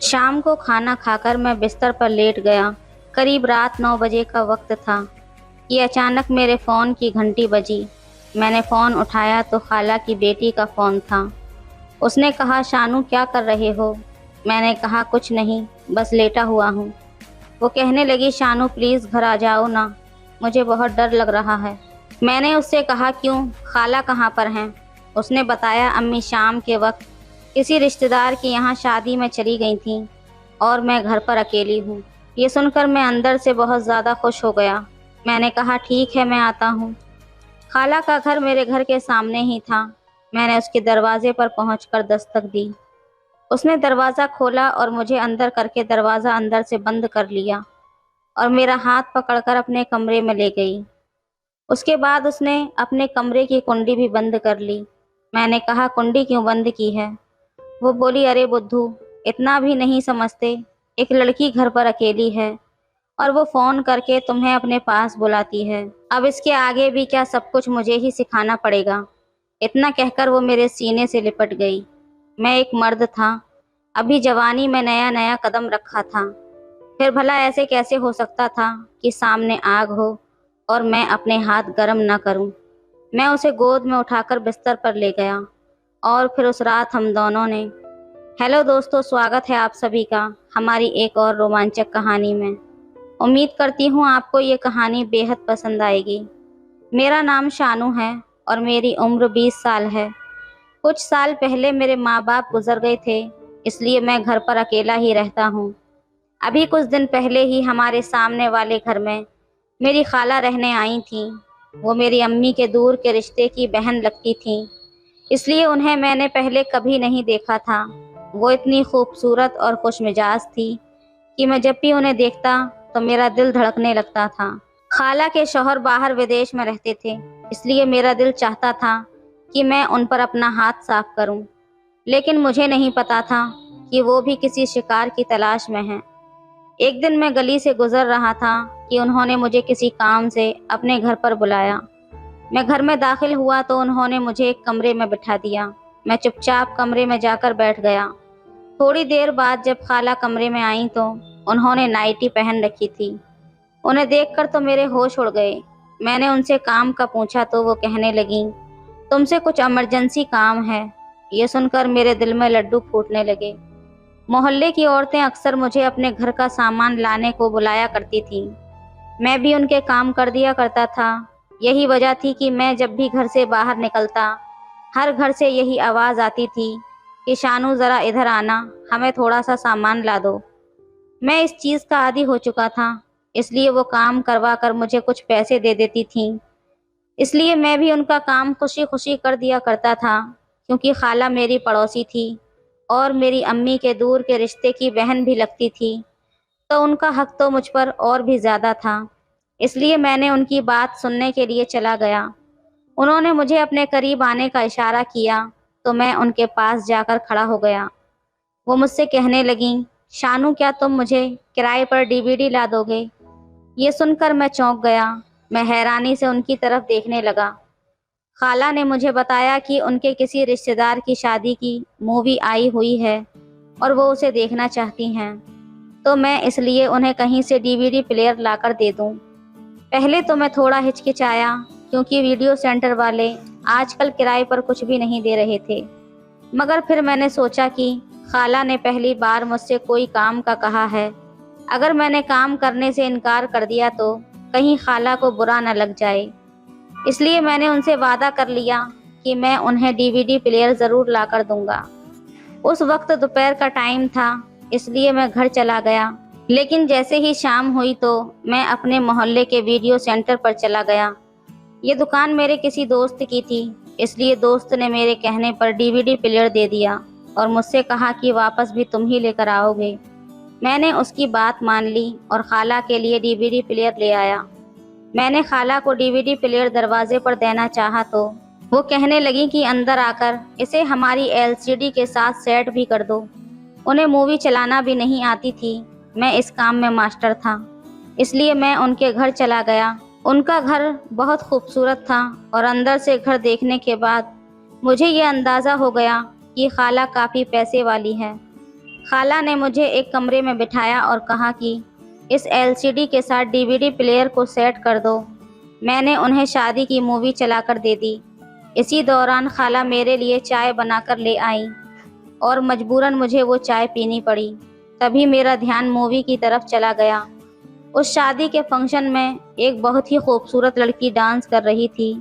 शाम को खाना खाकर मैं बिस्तर पर लेट गया। करीब रात 9 बजे का वक्त था कि अचानक मेरे फ़ोन की घंटी बजी। मैंने फ़ोन उठाया तो खाला की बेटी का फ़ोन था। उसने कहा, शानू क्या कर रहे हो? मैंने कहा, कुछ नहीं, बस लेटा हुआ हूँ। वो कहने लगी, शानू प्लीज़ घर आ जाओ ना, मुझे बहुत डर लग रहा है। मैंने उससे कहा, क्यों, खाला कहाँ पर हैं? उसने बताया, अम्मी शाम के वक्त किसी रिश्तेदार की यहाँ शादी में चली गई थीं और मैं घर पर अकेली हूँ। ये सुनकर मैं अंदर से बहुत ज़्यादा खुश हो गया। मैंने कहा, ठीक है, मैं आता हूँ। खाला का घर मेरे घर के सामने ही था। मैंने उसके दरवाजे पर पहुंचकर दस्तक दी। उसने दरवाज़ा खोला और मुझे अंदर करके दरवाज़ा अंदर से बंद कर लिया और मेरा हाथ पकड़कर अपने कमरे में ले गई। उसके बाद उसने अपने कमरे की कुंडी भी बंद कर ली। मैंने कहा, कुंडी क्यों बंद की है? वो बोली, अरे बुद्धू, इतना भी नहीं समझते, एक लड़की घर पर अकेली है और वो फ़ोन करके तुम्हें अपने पास बुलाती है। अब इसके आगे भी क्या सब कुछ मुझे ही सिखाना पड़ेगा? इतना कहकर वो मेरे सीने से लिपट गई। मैं एक मर्द था, अभी जवानी में नया नया कदम रखा था। फिर भला ऐसे कैसे हो सकता था कि सामने आग हो और मैं अपने हाथ गर्म न करूं? मैं उसे गोद में उठाकर बिस्तर पर ले गया और फिर उस रात हम दोनों ने। हेलो दोस्तों, स्वागत है आप सभी का हमारी एक और रोमांचक कहानी में। उम्मीद करती हूँ आपको ये कहानी बेहद पसंद आएगी। मेरा नाम शानू है और मेरी उम्र 20 साल है। कुछ साल पहले मेरे माँ बाप गुजर गए थे, इसलिए मैं घर पर अकेला ही रहता हूँ। अभी कुछ दिन पहले ही हमारे सामने वाले घर में मेरी खाला रहने आई थी। वो मेरी अम्मी के दूर के रिश्ते की बहन लगती थी, इसलिए उन्हें मैंने पहले कभी नहीं देखा था। वो इतनी खूबसूरत और खुशमिजाज थी कि मैं जब भी उन्हें देखता तो मेरा दिल धड़कने लगता था। खाला के शौहर बाहर विदेश में रहते थे, इसलिए मेरा दिल चाहता था कि मैं उन पर अपना हाथ साफ करूं। लेकिन मुझे नहीं पता था कि वो भी किसी शिकार की तलाश में हैं। एक दिन मैं गली से गुजर रहा था कि उन्होंने मुझे किसी काम से अपने घर पर बुलाया। मैं घर में दाखिल हुआ तो उन्होंने मुझे एक कमरे में बिठा दिया। मैं चुपचाप कमरे में जाकर बैठ गया। थोड़ी देर बाद जब खाला कमरे में आई तो उन्होंने नाइटी पहन रखी थी। उन्हें देखकर तो मेरे होश उड़ गए। मैंने उनसे काम का पूछा तो वो कहने लगी, तुमसे कुछ इमरजेंसी काम है। ये सुनकर मेरे दिल में लड्डू फूटने लगे। मोहल्ले की औरतें अक्सर मुझे अपने घर का सामान लाने को बुलाया करती थीं। मैं भी उनके काम कर दिया करता था। यही वजह थी कि मैं जब भी घर से बाहर निकलता, हर घर से यही आवाज़ आती थी कि शानू ज़रा इधर आना, हमें थोड़ा सा सामान ला दो। मैं इस चीज़ का आदी हो चुका था, इसलिए वो काम करवा कर मुझे कुछ पैसे दे देती थीं। इसलिए मैं भी उनका काम खुशी खुशी कर दिया करता था। क्योंकि खाला मेरी पड़ोसी थी और मेरी अम्मी के दूर के रिश्ते की बहन भी लगती थी, तो उनका हक तो मुझ पर और भी ज़्यादा था। इसलिए मैंने उनकी बात सुनने के लिए चला गया। उन्होंने मुझे अपने करीब आने का इशारा किया तो मैं उनके पास जाकर खड़ा हो गया। वो मुझसे कहने लगीं, शानू क्या तुम मुझे किराए पर डीवीडी ला दोगे? ये सुनकर मैं चौंक गया। मैं हैरानी से उनकी तरफ देखने लगा। खाला ने मुझे बताया कि उनके किसी रिश्तेदार की शादी की मूवी आई हुई है और वो उसे देखना चाहती हैं, तो मैं इसलिए उन्हें कहीं से डीवीडी प्लेयर लाकर दे दूं। पहले तो मैं थोड़ा हिचकिचाया, क्योंकि वीडियो सेंटर वाले आजकल किराए पर कुछ भी नहीं दे रहे थे। मगर फिर मैंने सोचा कि खाला ने पहली बार मुझसे कोई काम का कहा है, अगर मैंने काम करने से इनकार कर दिया तो कहीं खाला को बुरा न लग जाए। इसलिए मैंने उनसे वादा कर लिया कि मैं उन्हें डीवीडी प्लेयर ज़रूर ला कर दूंगा। उस वक्त दोपहर का टाइम था, इसलिए मैं घर चला गया। लेकिन जैसे ही शाम हुई तो मैं अपने मोहल्ले के वीडियो सेंटर पर चला गया। ये दुकान मेरे किसी दोस्त की थी, इसलिए दोस्त ने मेरे कहने पर डीवीडी प्लेयर दे दिया और मुझसे कहा कि वापस भी तुम ही लेकर आओगे। मैंने उसकी बात मान ली और खाला के लिए डीवीडी प्लेयर ले आया। मैंने खाला को डीवीडी प्लेयर दरवाजे पर देना चाहा तो वो कहने लगी कि अंदर आकर इसे हमारी एलसीडी के साथ सेट भी कर दो। उन्हें मूवी चलाना भी नहीं आती थी। मैं इस काम में मास्टर था, इसलिए मैं उनके घर चला गया। उनका घर बहुत खूबसूरत था और अंदर से घर देखने के बाद मुझे ये अंदाज़ा हो गया कि खाला काफ़ी पैसे वाली है। خالہ نے مجھے ایک کمرے میں بٹھایا اور کہا کہ اس LCD کے ساتھ DVD پلیئر کو سیٹ کر دو۔ میں نے انہیں شادی کی مووی چلا کر دے دی۔ اسی دوران خالہ میرے لیے چائے بنا کر لے آئیں اور مجبوراً مجھے وہ چائے پینی پڑی۔ تبھی میرا دھیان مووی کی طرف چلا گیا۔ اس شادی کے فنکشن میں ایک بہت ہی خوبصورت لڑکی ڈانس کر رہی تھی۔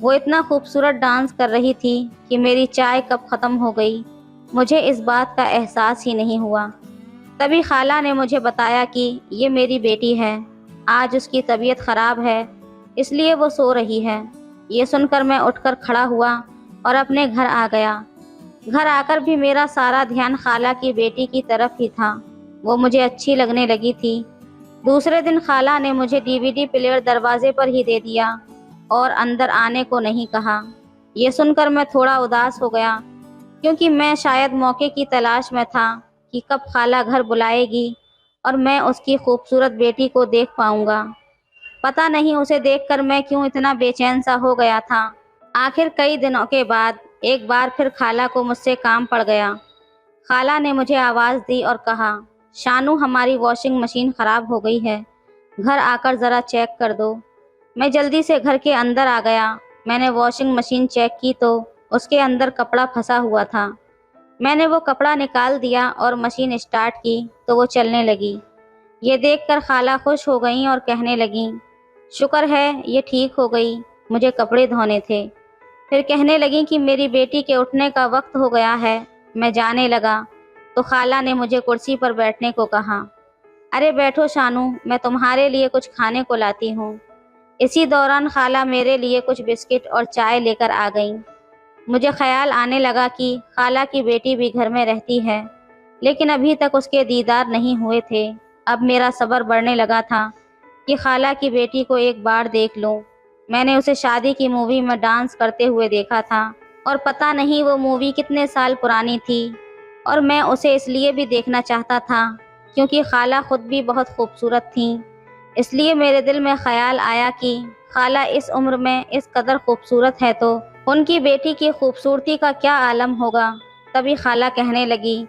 وہ اتنا خوبصورت ڈانس کر رہی تھی کہ میری چائے کب ختم ہو گئی مجھے اس بات کا احساس ہی نہیں ہوا۔ تبھی خالہ نے مجھے بتایا کہ یہ میری بیٹی ہے، آج اس کی طبیعت خراب ہے اس لیے وہ سو رہی ہے۔ یہ سن کر میں اٹھ کر کھڑا ہوا اور اپنے گھر آ گیا۔ گھر آ کر بھی میرا سارا دھیان خالہ کی بیٹی کی طرف ہی تھا۔ وہ مجھے اچھی لگنے لگی تھی۔ دوسرے دن خالہ نے مجھے DVD پلیئر دروازے پر ہی دے دیا اور اندر آنے کو نہیں کہا۔ یہ سن کر میں تھوڑا اداس ہو گیا کیونکہ میں شاید موقع کی تلاش میں تھا کہ کب خالہ گھر بلائے گی اور میں اس کی خوبصورت بیٹی کو دیکھ پاؤں گا۔ پتہ نہیں اسے دیکھ کر میں کیوں اتنا بے چین سا ہو گیا تھا۔ آخر کئی دنوں کے بعد ایک بار پھر خالہ کو مجھ سے کام پڑ گیا۔ خالہ نے مجھے آواز دی اور کہا، شانو ہماری واشنگ مشین خراب ہو گئی ہے، گھر آ کر ذرا چیک کر دو۔ میں جلدی سے گھر کے اندر آ گیا۔ میں نے واشنگ مشین چیک کی تو اس کے اندر کپڑا پھنسا ہوا تھا۔ میں نے وہ کپڑا نکال دیا اور مشین اسٹارٹ کی تو وہ چلنے لگی۔ یہ دیکھ کر خالہ خوش ہو گئیں اور کہنے لگیں، شکر ہے یہ ٹھیک ہو گئی، مجھے کپڑے دھونے تھے۔ پھر کہنے لگیں کہ میری بیٹی کے اٹھنے کا وقت ہو گیا ہے۔ میں جانے لگا تو خالہ نے مجھے کرسی پر بیٹھنے کو کہا۔ ارے بیٹھو شانو، میں تمہارے لیے کچھ کھانے کو لاتی ہوں۔ اسی دوران خالہ میرے لیے کچھ بسکٹ اور چائے لے کر آ گئیں۔ مجھے خیال آنے لگا کہ خالہ کی بیٹی بھی گھر میں رہتی ہے، لیکن ابھی تک اس کے دیدار نہیں ہوئے تھے۔ اب میرا صبر بڑھنے لگا تھا کہ خالہ کی بیٹی کو ایک بار دیکھ لوں۔ میں نے اسے شادی کی مووی میں ڈانس کرتے ہوئے دیکھا تھا اور پتہ نہیں وہ مووی کتنے سال پرانی تھی، اور میں اسے اس لیے بھی دیکھنا چاہتا تھا کیونکہ خالہ خود بھی بہت خوبصورت تھیں۔ اس لیے میرے دل میں خیال آیا کہ خالہ اس عمر میں اس قدر خوبصورت ہے تو ان کی بیٹی کی خوبصورتی کا کیا عالم ہوگا۔ تبھی خالہ کہنے لگی،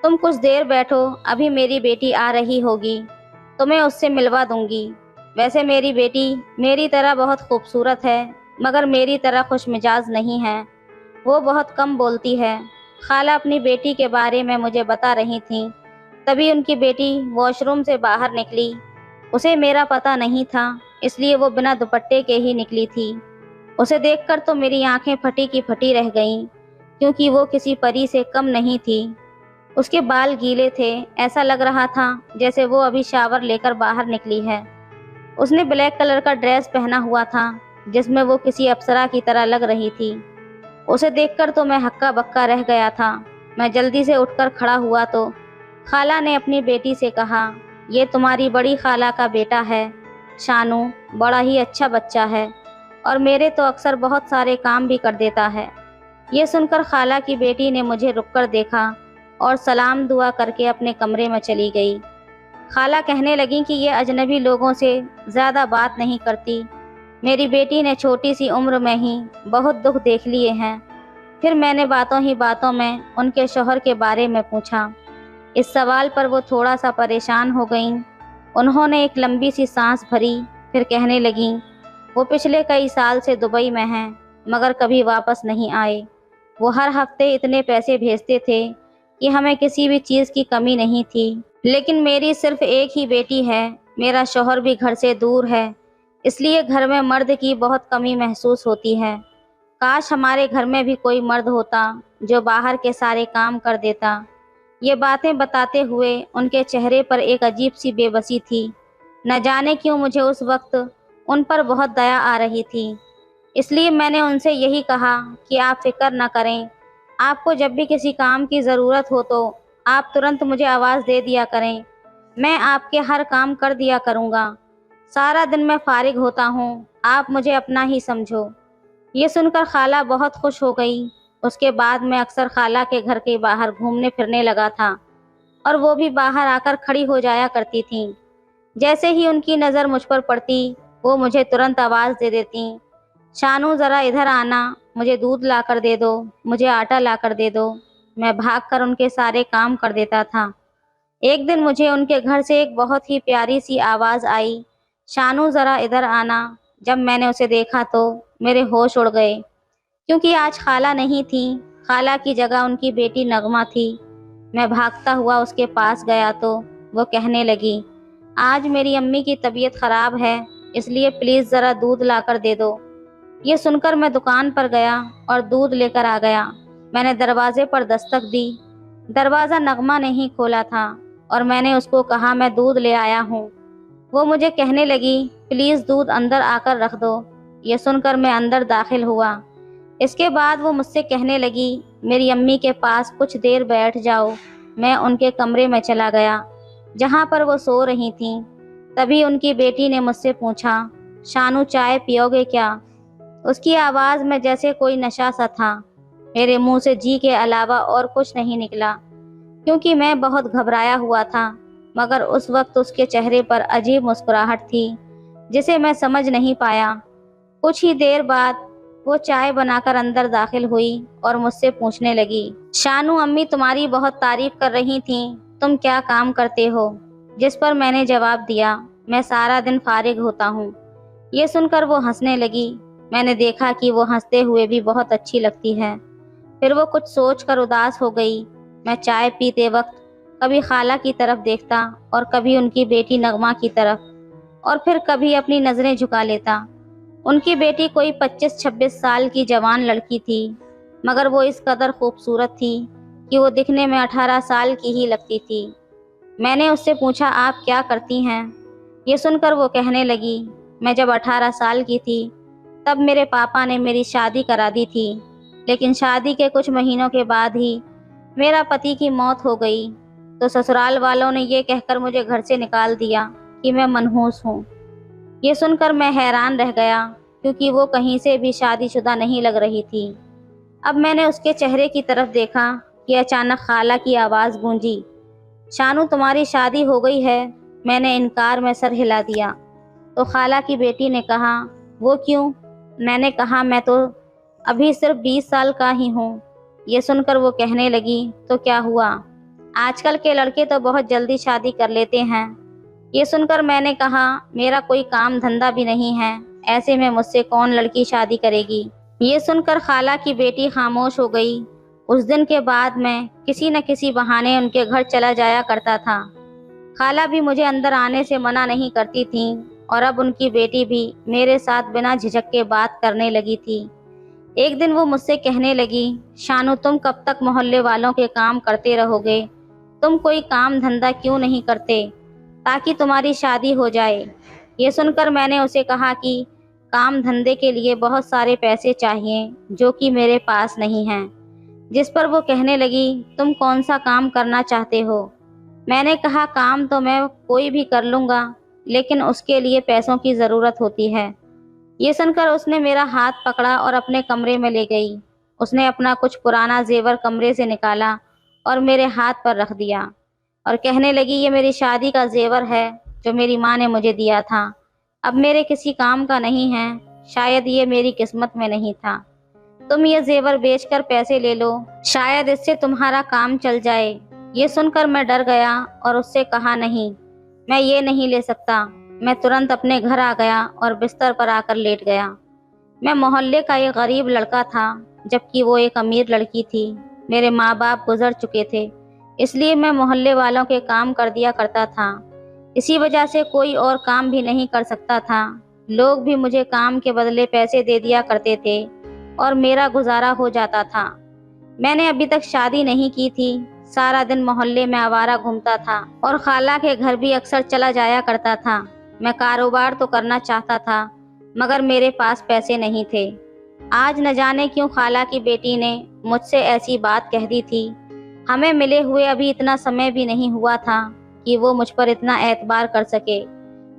تم کچھ دیر بیٹھو، ابھی میری بیٹی آ رہی ہوگی تو میں اس سے ملوا دوں گی۔ ویسے میری بیٹی میری طرح بہت خوبصورت ہے مگر میری طرح خوش مزاج نہیں ہے، وہ بہت کم بولتی ہے۔ خالہ اپنی بیٹی کے بارے میں مجھے بتا رہی تھیں۔ تبھی ان کی بیٹی واش روم سے باہر نکلی۔ اسے میرا پتہ نہیں تھا اس لیے وہ بنا دوپٹے کے ہی نکلی تھی۔ اسے دیکھ کر تو میری آنکھیں پھٹی کی پھٹی رہ گئیں کیونکہ وہ کسی پری سے کم نہیں تھی۔ اس کے بال گیلے تھے، ایسا لگ رہا تھا جیسے وہ ابھی شاور لے کر باہر نکلی ہے۔ اس نے بلیک کلر کا ڈریس پہنا ہوا تھا جس میں وہ کسی اپسرا کی طرح لگ رہی تھی۔ اسے دیکھ کر تو میں ہکا بکا رہ گیا تھا۔ میں جلدی سے اٹھ کر کھڑا ہوا تو خالہ نے اپنی بیٹی سے کہا، یہ تمہاری بڑی خالہ کا بیٹا ہے شانو، بڑا ہی اچھا بچہ ہے اور میرے تو اکثر بہت سارے کام بھی کر دیتا ہے۔ یہ سن کر خالہ کی بیٹی نے مجھے رک کر دیکھا اور سلام دعا کر کے اپنے کمرے میں چلی گئی۔ خالہ کہنے لگیں کہ یہ اجنبی لوگوں سے زیادہ بات نہیں کرتی، میری بیٹی نے چھوٹی سی عمر میں ہی بہت دکھ دیکھ لیے ہیں۔ پھر میں نے باتوں ہی باتوں میں ان کے شوہر کے بارے میں پوچھا۔ اس سوال پر وہ تھوڑا سا پریشان ہو گئیں۔ انہوں نے ایک لمبی سی سانس بھری، پھر کہنے لگیں، وہ پچھلے کئی سال سے دبئی میں ہیں مگر کبھی واپس نہیں آئے۔ وہ ہر ہفتے اتنے پیسے بھیجتے تھے کہ ہمیں کسی بھی چیز کی کمی نہیں تھی، لیکن میری صرف ایک ہی بیٹی ہے، میرا شوہر بھی گھر سے دور ہے، اس لیے گھر میں مرد کی بہت کمی محسوس ہوتی ہے۔ کاش ہمارے گھر میں بھی کوئی مرد ہوتا جو باہر کے سارے کام کر دیتا۔ یہ باتیں بتاتے ہوئے ان کے چہرے پر ایک عجیب سی بے بسی تھی۔ نہ جانے کیوں مجھے اس وقت ان پر بہت دیا آ رہی تھی، اس لیے میں نے ان سے یہی کہا کہ آپ فکر نہ کریں، آپ کو جب بھی کسی کام کی ضرورت ہو تو آپ ترنت مجھے آواز دے دیا کریں، میں آپ کے ہر کام کر دیا کروں گا۔ سارا دن میں فارغ ہوتا ہوں، آپ مجھے اپنا ہی سمجھو۔ یہ سن کر خالہ بہت خوش ہو گئی۔ اس کے بعد میں اکثر خالہ کے گھر کے باہر گھومنے پھرنے لگا تھا اور وہ بھی باہر آ کر کھڑی ہو جایا کرتی تھیں۔ جیسے ہی ان کی نظر مجھ پر پڑتی وہ مجھے ترنت آواز دے دیتی، شانو ذرا ادھر آنا، مجھے دودھ لا کر دے دو، مجھے آٹا لا کر دے دو۔ मैं भागकर उनके सारे काम कर देता था। एक दिन मुझे उनके घर से एक बहुत ही प्यारी सी आवाज़ आई, शानू ज़रा इधर आना। जब मैंने उसे देखा तो मेरे होश उड़ गए, क्योंकि आज खाला नहीं थी। खाला की जगह उनकी बेटी नगमा थी। मैं भागता हुआ उसके पास गया तो वो कहने लगी, आज मेरी अम्मी की तबीयत ख़राब है, इसलिए प्लीज़ ज़रा दूध लाकर दे दो। ये सुनकर मैं दुकान पर गया और दूध लेकर आ गया। मैंने दरवाजे पर दस्तक दी। दरवाज़ा नगमा ने ही खोला था और मैंने उसको कहा, मैं दूध ले आया हूँ। वो मुझे कहने लगी, प्लीज़ दूध अंदर आकर रख दो। ये सुनकर मैं अंदर दाखिल हुआ। इसके बाद वो मुझसे कहने लगी, मेरी अम्मी के पास कुछ देर बैठ जाओ। मैं उनके कमरे में चला गया जहाँ पर वो सो रही थीं। तभी उनकी बेटी ने मुझसे पूछा, शानू चाय पियोगे क्या? उसकी आवाज़ में जैसे कोई नशा सा था। मेरे मुंह से जी के अलावा और कुछ नहीं निकला, क्योंकि मैं बहुत घबराया हुआ था। मगर उस वक्त उसके चेहरे पर अजीब मुस्कुराहट थी, जिसे मैं समझ नहीं पाया। कुछ ही देर बाद वो चाय बनाकर अंदर दाखिल हुई और मुझसे पूछने लगी, शानू अम्मी तुम्हारी बहुत तारीफ कर रही थीं, तुम क्या काम करते हो? जिस पर मैंने जवाब दिया, मैं सारा दिन फारिग होता हूँ। ये सुनकर वो हंसने लगी। मैंने देखा कि वो हंसते हुए भी बहुत अच्छी लगती है। फिर वो कुछ सोचकर उदास हो गई। मैं चाय पीते वक्त कभी खाला की तरफ देखता और कभी उनकी बेटी नगमा की तरफ, और फिर कभी अपनी नज़रें झुका लेता। उनकी बेटी कोई 25-26 साल की जवान लड़की थी, मगर वो इस कदर खूबसूरत थी कि वो दिखने में 18 साल की ही लगती थी। मैंने उससे पूछा, आप क्या करती हैं? ये सुनकर वो कहने लगी, मैं जब 18 साल की थी तब मेरे पापा ने मेरी शादी करा दी थी, लेकिन शादी के कुछ महीनों के बाद ही मेरा पति की मौत हो गई, तो ससुराल वालों ने ये कहकर मुझे घर से निकाल दिया कि मैं मनहूस हूँ। ये सुनकर मैं हैरान रह गया, क्योंकि वो कहीं से भी शादीशुदा नहीं लग रही थी। अब मैंने उसके चेहरे की तरफ देखा कि अचानक खाला की आवाज़ गूंजी, शानू तुम्हारी शादी हो गई है। मैंने इनकार में सर हिला दिया। तो खाला की बेटी ने कहा, वो क्यों? मैंने कहा, मैं तो अभी सिर्फ 20 साल का ही हूँ। ये सुनकर वो कहने लगी, तो क्या हुआ? आजकल के लड़के तो बहुत जल्दी शादी कर लेते हैं। ये सुनकर मैंने कहा, मेरा कोई काम धंधा भी नहीं है, ऐसे में मुझसे कौन लड़की शादी करेगी? ये सुनकर खाला की बेटी खामोश हो गई। उस दिन के बाद मैं किसी न किसी बहाने उनके घर चला जाया करता था। खाला भी मुझे अंदर आने से मना नहीं करती थी, और अब उनकी बेटी भी मेरे साथ बिना झिझक के बात करने लगी थी। एक दिन वो मुझसे कहने लगी, शानू तुम कब तक मोहल्ले वालों के काम करते रहोगे? तुम कोई काम धंधा क्यों नहीं करते ताकि तुम्हारी शादी हो जाए? ये सुनकर मैंने उसे कहा कि काम धंधे के लिए बहुत सारे पैसे चाहिए, जो कि मेरे पास नहीं हैं। जिस पर वो कहने लगी, तुम कौन सा काम करना चाहते हो? मैंने कहा, काम तो मैं कोई भी कर लूँगा, लेकिन उसके लिए पैसों की ज़रूरत होती है। ये सुनकर उसने मेरा हाथ पकड़ा और अपने कमरे में ले गई। उसने अपना कुछ पुराना जेवर कमरे से निकाला और मेरे हाथ पर रख दिया, और कहने लगी, ये मेरी शादी का जेवर है जो मेरी माँ ने मुझे दिया था। अब मेरे किसी काम का नहीं है, शायद ये मेरी किस्मत में नहीं था। तुम ये जेवर बेचकर पैसे ले लो, शायद इससे तुम्हारा काम चल जाए। ये सुनकर मैं डर गया और उससे कहा, नहीं, मैं ये नहीं ले सकता। मैं तुरंत अपने घर आ गया और बिस्तर पर आकर लेट गया। मैं मोहल्ले का एक गरीब लड़का था, जबकि वो एक अमीर लड़की थी। मेरे माँ बाप गुजर चुके थे, इसलिए मैं मोहल्ले वालों के काम कर दिया करता था। इसी वजह से कोई और काम भी नहीं कर सकता था। लोग भी मुझे काम के बदले पैसे दे दिया करते थे और मेरा गुजारा हो जाता था। मैंने अभी तक शादी नहीं की थी। सारा दिन मोहल्ले में आवारा घूमता था और खाला के घर भी अक्सर चला जाया करता था। मैं कारोबार तो करना चाहता था, मगर मेरे पास पैसे नहीं थे। आज न जाने क्यों खाला की बेटी ने मुझसे ऐसी बात कह दी थी। हमें मिले हुए अभी इतना समय भी नहीं हुआ था कि वो मुझ पर इतना एतबार कर सके।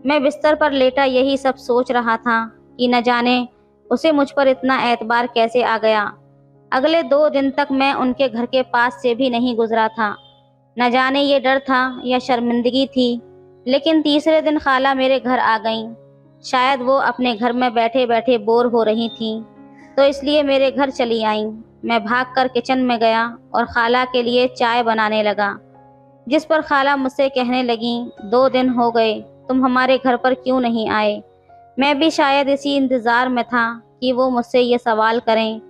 मैं बिस्तर पर लेटा यही सब सोच रहा था कि न जाने उसे मुझ पर इतना एतबार कैसे आ गया। अगले 2 दिन तक मैं उनके घर के पास से भी नहीं गुजरा था। न जाने ये डर था या शर्मिंदगी थी, लेकिन तीसरे दिन खाला मेरे घर आ गईं। शायद वो अपने घर में बैठे बैठे बोर हो रही थीं। तो इसलिए मेरे घर चली आईं। मैं भागकर किचन में गया और खाला के लिए चाय बनाने लगा, जिस पर खाला मुझसे कहने लगीं, 2 दिन हो गए, तुम हमारे घर पर क्यों नहीं आए? मैं भी शायद इसी इंतज़ार में था कि वो मुझसे ये सवाल करें।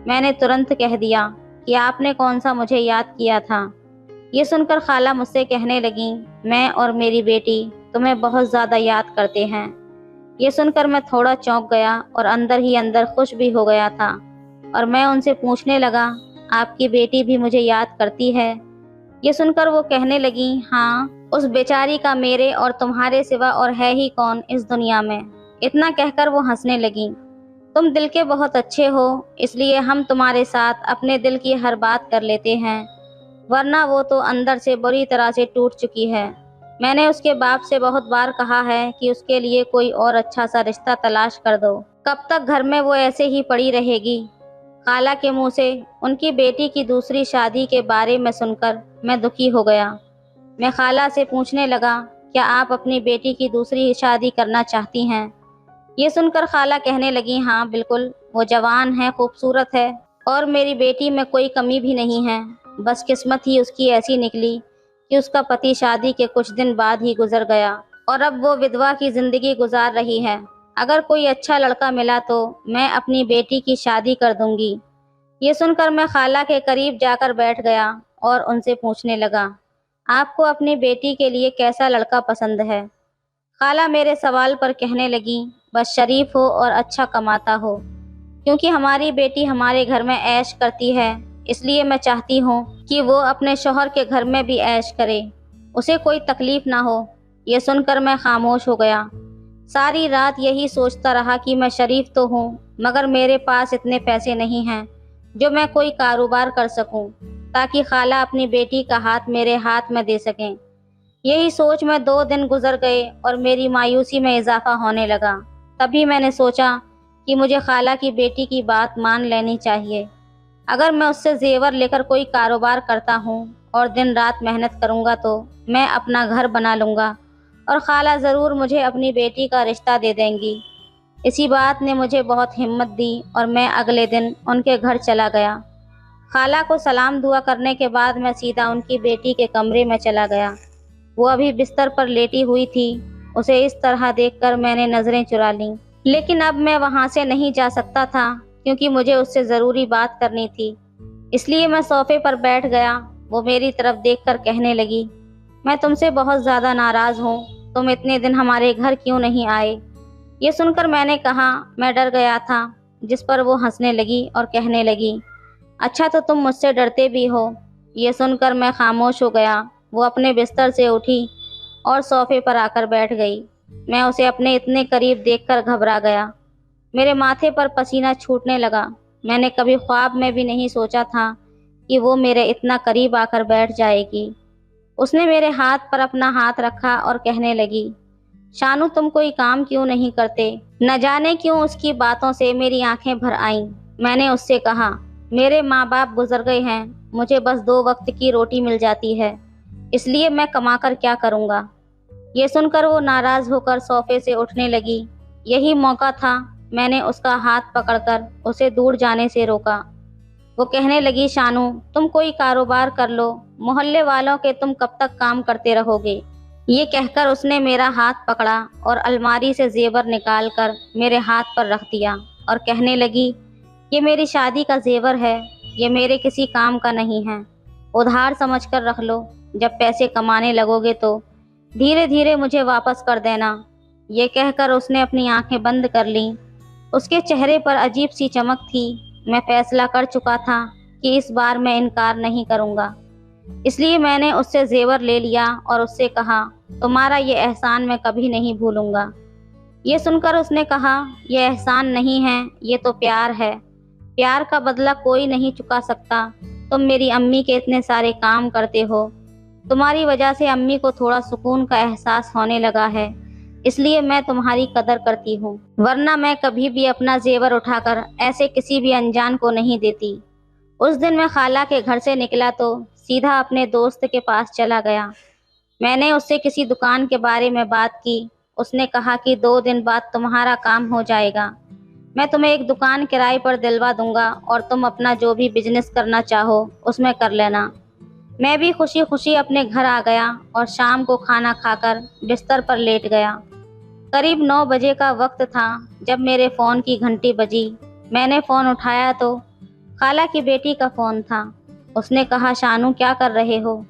मैंने तुरंत कह दिया कि आपने कौन सा मुझे याद किया था। ये सुनकर खाला मुझसे कहने लगीं, मैं और मेरी बेटी तुम्हें बहुत ज़्यादा याद करते हैं। ये सुनकर मैं थोड़ा चौंक गया और अंदर ही अंदर खुश भी हो गया था, और मैं उनसे पूछने लगा, आपकी बेटी भी मुझे याद करती है? ये सुनकर वो कहने लगी, हाँ, उस बेचारी का मेरे और तुम्हारे सिवा और है ही कौन इस दुनिया में। इतना कहकर वो हंसने लगी। तुम दिल के बहुत अच्छे हो, इसलिए हम तुम्हारे साथ अपने दिल की हर बात कर लेते हैं, वरना वो तो अंदर से बुरी तरह से टूट चुकी है। मैंने उसके बाप से बहुत बार कहा है कि उसके लिए कोई और अच्छा सा रिश्ता तलाश कर दो। कब तक घर में वो ऐसे ही पड़ी रहेगी? खाला के मुंह से उनकी बेटी की दूसरी शादी के बारे में सुनकर मैं दुखी हो गया। मैं खाला से पूछने लगा, क्या आप अपनी बेटी की दूसरी शादी करना चाहती हैं? ये सुनकर खाला कहने लगी, हाँ बिल्कुल, वो जवान है, खूबसूरत है, और मेरी बेटी में कोई कमी भी नहीं है। बस किस्मत ही उसकी ऐसी निकली कि उसका पति शादी के कुछ दिन बाद ही गुजर गया और अब वो विधवा की जिंदगी गुजार रही है। अगर कोई अच्छा लड़का मिला तो मैं अपनी बेटी की शादी कर दूंगी। ये सुनकर मैं खाला के करीब जाकर बैठ गया और उनसे पूछने लगा, आपको अपनी बेटी के लिए कैसा लड़का पसंद है? खाला मेरे सवाल पर कहने लगी, बस शरीफ हो और अच्छा कमाता हो, क्योंकि हमारी बेटी हमारे घर में ऐश करती है, इसलिए मैं चाहती हूँ कि वो अपने शौहर के घर में भी ऐश करे, उसे कोई तकलीफ ना हो। ये सुनकर मैं खामोश हो गया। सारी रात यही सोचता रहा कि मैं शरीफ तो हूँ, मगर मेरे पास इतने पैसे नहीं हैं जो मैं कोई कारोबार कर सकूं, ताकि खाला अपनी बेटी का हाथ मेरे हाथ में दे सकें। यही सोच में 2 दिन गुजर गए और मेरी मायूसी में इजाफा होने लगा। तभी मैंने सोचा कि मुझे खाला की बेटी की बात मान लेनी चाहिए। अगर मैं उससे जेवर लेकर कोई कारोबार करता हूँ और दिन रात मेहनत करूँगा तो मैं अपना घर बना लूँगा और खाला ज़रूर मुझे अपनी बेटी का रिश्ता दे देंगी। इसी बात ने मुझे बहुत हिम्मत दी और मैं अगले दिन उनके घर चला गया। खाला को सलाम दुआ करने के बाद मैं सीधा उनकी बेटी के कमरे में चला गया। वो अभी बिस्तर पर लेटी हुई थी। उसे इस तरह देखकर मैंने नजरें चुरा लीं। लेकिन अब मैं वहां से नहीं जा सकता था, क्योंकि मुझे उससे ज़रूरी बात करनी थी। इसलिए मैं सोफे पर बैठ गया। वो मेरी तरफ देखकर कहने लगी, मैं तुमसे बहुत ज़्यादा नाराज़ हूँ, तुम इतने दिन हमारे घर क्यों नहीं आए? ये सुनकर मैंने कहा, मैं डर गया था। जिस पर वो हंसने लगी और कहने लगी, अच्छा तो तुम मुझसे डरते भी हो। ये सुनकर मैं खामोश हो गया। वो अपने बिस्तर से उठी और सोफे पर आकर बैठ गई। मैं उसे अपने इतने करीब देखकर घबरा गया। मेरे माथे पर पसीना छूटने लगा। मैंने कभी ख्वाब में भी नहीं सोचा था कि वो मेरे इतना करीब आकर बैठ जाएगी। उसने मेरे हाथ पर अपना हाथ रखा और कहने लगी, शानू तुम कोई काम क्यों नहीं करते? न जाने क्यों उसकी बातों से मेरी आंखें भर आईं। मैंने उससे कहा, मेरे माँ बाप गुजर गए हैं, मुझे बस 2 वक्त की रोटी मिल जाती है, इसलिए मैं कमाकर क्या करूँगा? ये सुनकर वो नाराज होकर सोफे से उठने लगी। यही मौका था। मैंने उसका हाथ पकड़कर उसे दूर जाने से रोका। वो कहने लगी, शानू तुम कोई कारोबार कर लो, मोहल्ले वालों के तुम कब तक काम करते रहोगे? ये कहकर उसने मेरा हाथ पकड़ा और अलमारी से जेवर निकाल कर मेरे हाथ पर रख दिया और कहने लगी, ये मेरी शादी का जेवर है, ये मेरे किसी काम का नहीं है, उधार समझकर रख लो, जब पैसे कमाने लगोगे तो धीरे धीरे मुझे वापस कर देना। ये कहकर उसने अपनी आंखें बंद कर लीं। उसके चेहरे पर अजीब सी चमक थी। मैं फैसला कर चुका था कि इस बार मैं इनकार नहीं करूँगा। इसलिए मैंने उससे जेवर ले लिया और उससे कहा, तुम्हारा ये एहसान मैं कभी नहीं भूलूंगा। ये सुनकर उसने कहा, यह एहसान नहीं है, ये तो प्यार है। प्यार का बदला कोई नहीं चुका सकता। तुम मेरी अम्मी के इतने सारे काम करते हो, तुम्हारी वजह से अम्मी को थोड़ा सुकून का एहसास होने लगा है, इसलिए मैं तुम्हारी कदर करती हूँ, वरना मैं कभी भी अपना जेवर उठाकर ऐसे किसी भी अनजान को नहीं देती। उस दिन मैं खाला के घर से निकला तो सीधा अपने दोस्त के पास चला गया। मैंने उससे किसी दुकान के बारे में बात की। उसने कहा कि 2 दिन बाद तुम्हारा काम हो जाएगा। मैं तुम्हें एक दुकान किराए पर दिलवा दूंगा और तुम अपना जो भी बिजनेस करना चाहो उसमें कर लेना। मैं भी खुशी खुशी अपने घर आ गया और शाम को खाना खाकर बिस्तर पर लेट गया। करीब 9 बजे का वक्त था जब मेरे फ़ोन की घंटी बजी। मैंने फ़ोन उठाया तो खाला की बेटी का फ़ोन था। उसने कहा, शानू क्या कर रहे हो?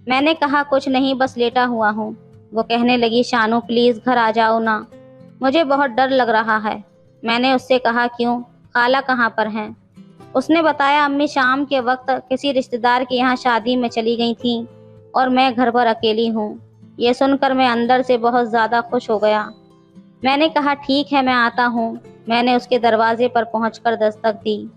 मैंने कहा, कुछ नहीं, बस लेटा हुआ हूँ। वो कहने लगी, शानू प्लीज़ घर आ जाओ ना, मुझे बहुत डर लग रहा है। मैंने उससे कहा, क्यों, खाला कहाँ पर हैं? उसने बताया, अम्मी शाम के वक्त किसी रिश्तेदार के यहाँ शादी में चली गई थी और मैं घर पर अकेली हूँ। ये सुनकर मैं अंदर से बहुत ज़्यादा खुश हो गया। मैंने कहा, ठीक है, मैं आता हूँ। मैंने उसके दरवाजे पर पहुंचकर दस्तक दी।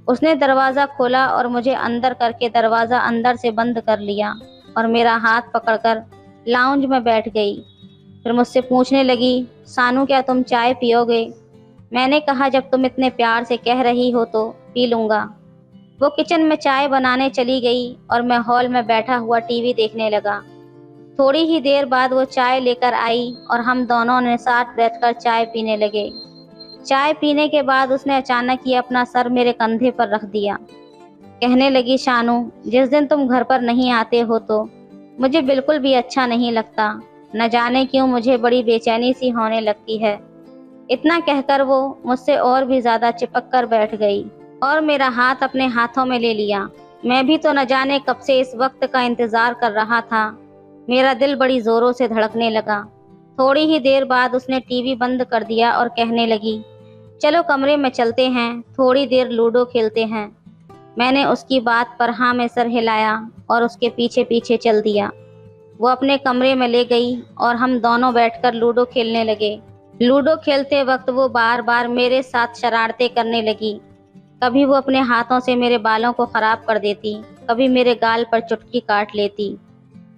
उसने दरवाज़ा खोला और मुझे अंदर करके दरवाज़ा अंदर से बंद कर लिया और मेरा हाथ पकड़कर लाउंज में बैठ गई। फिर मुझसे पूछने लगी, सानू क्या तुम चाय पियोगे? मैंने कहा, जब तुम इतने प्यार से कह रही हो तो पी लूँगा। वो किचन में चाय बनाने चली गई और मैं हॉल में बैठा हुआ टीवी देखने लगा। थोड़ी ही देर बाद वो चाय लेकर आई और हम दोनों ने साथ बैठकर चाय पीने लगे। चाय पीने के बाद उसने अचानक ही अपना सर मेरे कंधे पर रख दिया। कहने लगी, शानू जिस दिन तुम घर पर नहीं आते हो तो मुझे बिल्कुल भी अच्छा नहीं लगता। न जाने क्यों मुझे बड़ी बेचैनी सी होने लगती है। इतना कहकर वो मुझसे और भी ज्यादा चिपक कर बैठ गई और मेरा हाथ अपने हाथों में ले लिया। मैं भी तो न जाने कब से इस वक्त का इंतजार कर रहा था। मेरा दिल बड़ी जोरों से धड़कने लगा। थोड़ी ही देर बाद उसने टीवी बंद कर दिया और कहने लगी, चलो कमरे में चलते हैं, थोड़ी देर लूडो खेलते हैं। मैंने उसकी बात पर हाँ में सर हिलाया और उसके पीछे पीछे चल दिया। वो अपने कमरे में ले गई और हम दोनों बैठकर लूडो खेलने लगे। लूडो खेलते वक्त वो बार बार मेरे साथ शरारतें करने लगी। कभी वो अपने हाथों से मेरे बालों को खराब कर देती, कभी मेरे गाल पर चुटकी काट लेती।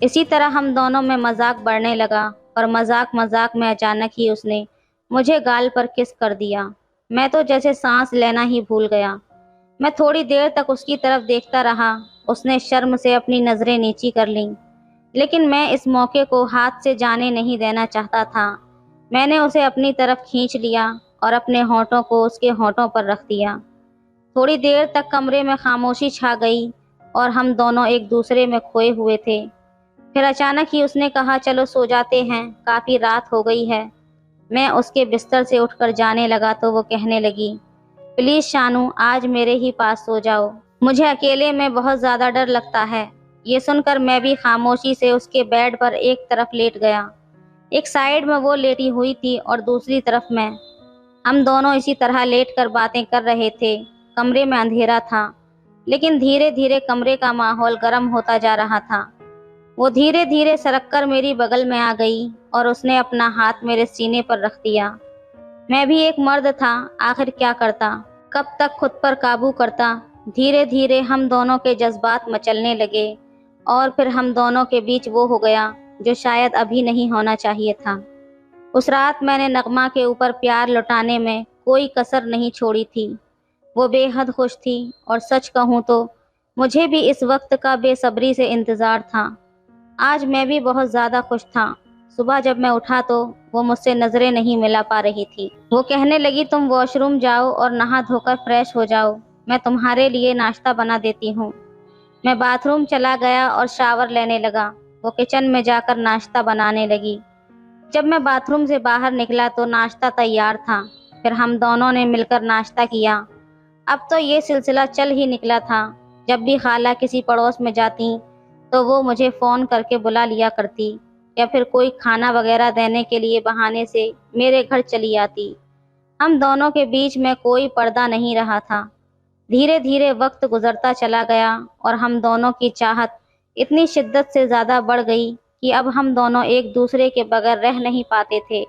इसी तरह हम दोनों में मजाक बढ़ने लगा और मजाक मजाक में अचानक ही उसने मुझे गाल पर किस कर दिया। मैं तो जैसे सांस लेना ही भूल गया। मैं थोड़ी देर तक उसकी तरफ देखता रहा। उसने शर्म से अपनी नजरें नीची कर लीं, लेकिन मैं इस मौके को हाथ से जाने नहीं देना चाहता था। मैंने उसे अपनी तरफ खींच लिया और अपने होंठों को उसके होंठों पर रख दिया। थोड़ी देर तक कमरे में खामोशी छा गई और हम दोनों एक दूसरे में खोए हुए थे। फिर अचानक ही उसने कहा, चलो सो जाते हैं, काफी रात हो गई है। मैं उसके बिस्तर से उठकर जाने लगा तो वो कहने लगी, प्लीज शानू आज मेरे ही पास सो जाओ, मुझे अकेले में बहुत ज्यादा डर लगता है। ये सुनकर मैं भी खामोशी से उसके बेड पर एक तरफ लेट गया। एक साइड में वो लेटी हुई थी और दूसरी तरफ मैं। हम दोनों इसी तरह लेट कर बातें कर रहे थे। कमरे में अंधेरा था, लेकिन धीरे धीरे कमरे का माहौल गर्म होता जा रहा था। वो धीरे धीरे सरक कर मेरी बगल में आ गई और उसने अपना हाथ मेरे सीने पर रख दिया। मैं भी एक मर्द था, आखिर क्या करता, कब तक खुद पर काबू करता। धीरे धीरे हम दोनों के जज्बात मचलने लगे और फिर हम दोनों के बीच वो हो गया जो शायद अभी नहीं होना चाहिए था। उस रात मैंने नगमा के ऊपर प्यार लुटाने में कोई कसर नहीं छोड़ी थी। वो बेहद खुश थी और सच कहूँ तो मुझे भी इस वक्त का बेसब्री से इंतज़ार था। आज मैं भी बहुत ज़्यादा खुश था। सुबह जब मैं उठा तो वो मुझसे नज़रें नहीं मिला पा रही थी। वो कहने लगी, तुम वॉशरूम जाओ और नहा धोकर फ्रेश हो जाओ, मैं तुम्हारे लिए नाश्ता बना देती हूँ। मैं बाथरूम चला गया और शावर लेने लगा। वो किचन में जाकर नाश्ता बनाने लगी। जब मैं बाथरूम से बाहर निकला तो नाश्ता तैयार था। फिर हम दोनों ने मिलकर नाश्ता किया। अब तो ये सिलसिला चल ही निकला था। जब भी खाला किसी पड़ोस में जाती तो वो मुझे फ़ोन करके बुला लिया करती या फिर कोई खाना वगैरह देने के लिए बहाने से मेरे घर चली आती। हम दोनों के बीच में कोई पर्दा नहीं रहा था। धीरे धीरे वक्त गुजरता चला गया और हम दोनों की चाहत इतनी शिद्दत से ज़्यादा बढ़ गई कि अब हम दोनों एक दूसरे के बगैर रह नहीं पाते थे।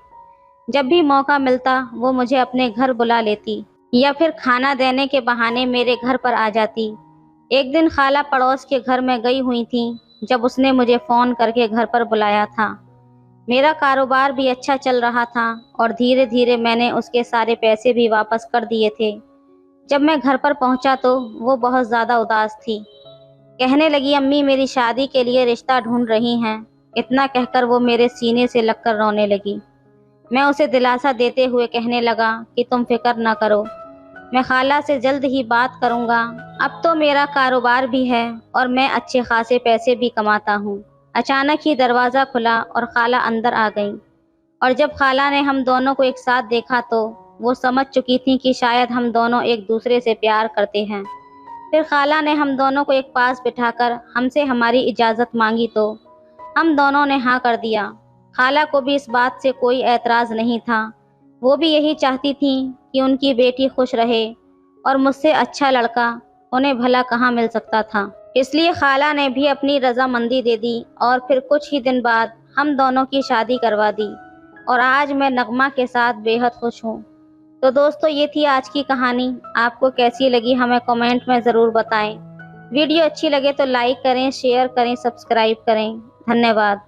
जब भी मौका मिलता वो मुझे अपने घर बुला लेती या फिर खाना देने के बहाने मेरे घर पर आ जाती। एक दिन खाला पड़ोस के घर में गई हुई थी जब उसने मुझे फ़ोन करके घर पर बुलाया था। मेरा कारोबार भी अच्छा चल रहा था और धीरे धीरे मैंने उसके सारे पैसे भी वापस कर दिए थे। जब मैं घर पर पहुंचा तो वो बहुत ज़्यादा उदास थी। कहने लगी, अम्मी मेरी शादी के लिए रिश्ता ढूंढ रही हैं। इतना कहकर वो मेरे सीने से लगकर रोने लगी। मैं उसे दिलासा देते हुए कहने लगा कि तुम फिक्र न करो, मैं खाला से जल्द ही बात करूंगा। अब तो मेरा कारोबार भी है और मैं अच्छे खासे पैसे भी कमाता हूँ। अचानक ही दरवाज़ा खुला और खाला अंदर आ गई, और जब खाला ने हम दोनों को एक साथ देखा तो वो समझ चुकी थी कि शायद हम दोनों एक दूसरे से प्यार करते हैं। फिर खाला ने हम दोनों को एक पास बिठाकर हमसे हमारी इजाज़त मांगी तो हम दोनों ने हाँ कर दिया। खाला को भी इस बात से कोई एतराज़ नहीं था। वो भी यही चाहती थी कि उनकी बेटी खुश रहे, और मुझसे अच्छा लड़का उन्हें भला कहाँ मिल सकता था। इसलिए खाला ने भी अपनी रजामंदी दे दी और फिर कुछ ही दिन बाद हम दोनों की शादी करवा दी, और आज मैं नगमा के साथ बेहद खुश हूँ। तो दोस्तों, ये थी आज की कहानी। आपको कैसी लगी हमें कमेंट में ज़रूर बताएं। वीडियो अच्छी लगे तो लाइक करें, शेयर करें, सब्सक्राइब करें। धन्यवाद।